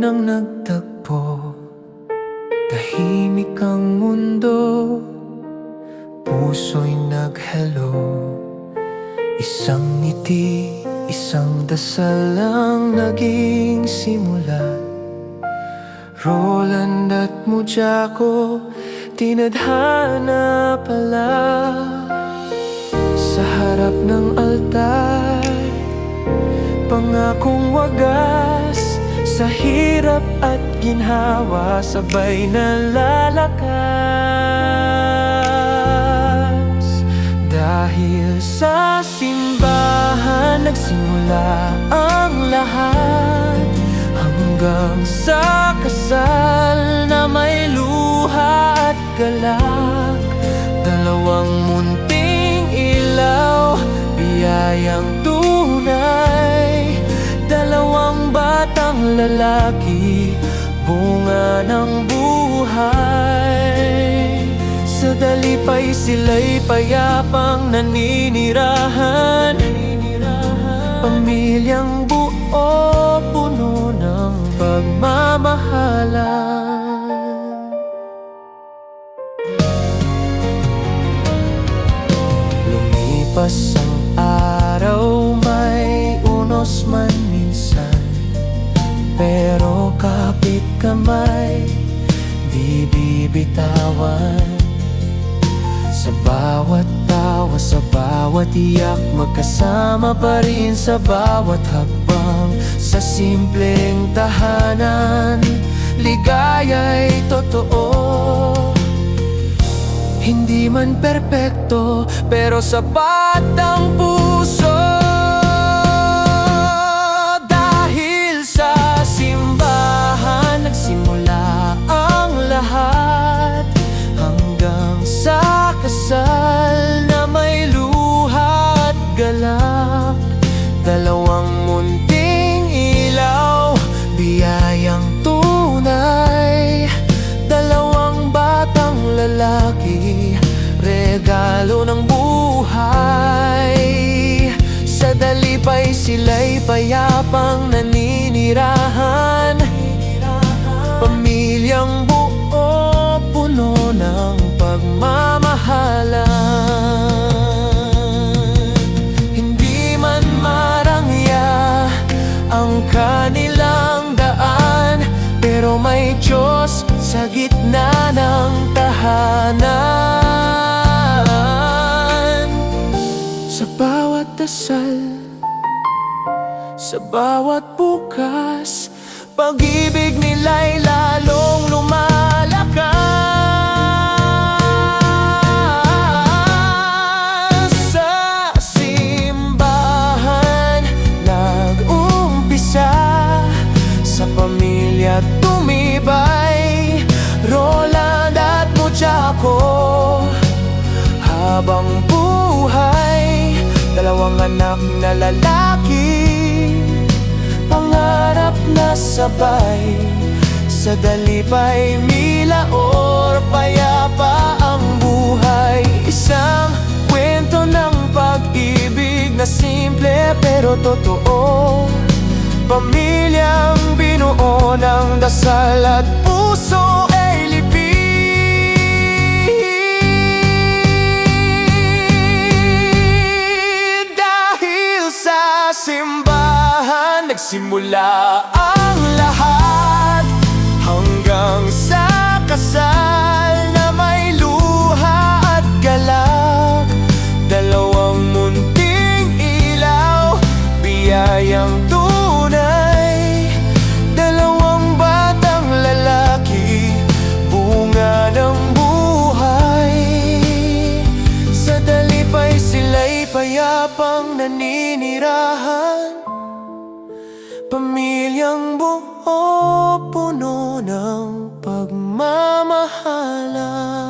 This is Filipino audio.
unang nagtagpo, tahimik ang mundo, puso'y nag-hello. Isang ngiti, isang dasal ang naging simula. Roland at Mujako, tinadhana pala. Sa harap ng altar, pangakong wagas. Sa hirap at ginhawa, sabay na lalakas. Dahil sa simbahan nagsimula ang lahat, hanggang sa kasal na may luha at galak. Dalawang munting ilaw, biyayang tunay. Dalawang batang lalaki, bunga ng buhay. Sa dalipay sila'y payapang naninirahan. Pamilyang buo, puno ng pagmamahalan. Lumipas ang araw, may unos man minsan, pero kapit kamay, di bibitawan. Sa bawat tawa, sa bawat iyak, magkasama pa rin sa bawat hakbang. Sa simpleng tahanan, ligaya'y totoo. Hindi man perpekto, pero sapat ang puso. Dahil sa simbahan nagsimula ang lahat, hanggang sa kasal na may luha at galak. Dalawang munting ilaw, biyayang tunay. Dalawang batang lalaki, regalo ng buhay. Sa dalipay sila'y payapang naninirahan. Pamilyang buo, puno ng pagmamahalan. Hindi man marangya ang kanilang daan, pero may Diyos sa gitna ng tahanan. Sa bawat dasal, sa bawat bukas, pag-ibig nila'y lalong lumalakas. Sa simbahan nag-umpisa, sa pamilya tumibay. Roland at Mujako, habang buhay, dalawang anak na lalaki, pangarap na sabay. Sa dalipay milaor, payapa ang buhay. Isang kwento ng pag-ibig na simple pero totoo. Pamilyang binuo ng dasal at puso ay lipid. Dahil sa simbahan nagsimula ang lahat, hanggang sa kasal na may luha at galak. Dalawang munting ilaw, biyayang tunay. Dalawang batang lalaki, bunga ng buhay. Sa dalipay sila'y payapang naninirahan. Pamilyang buo, puno ng pagmamahalan.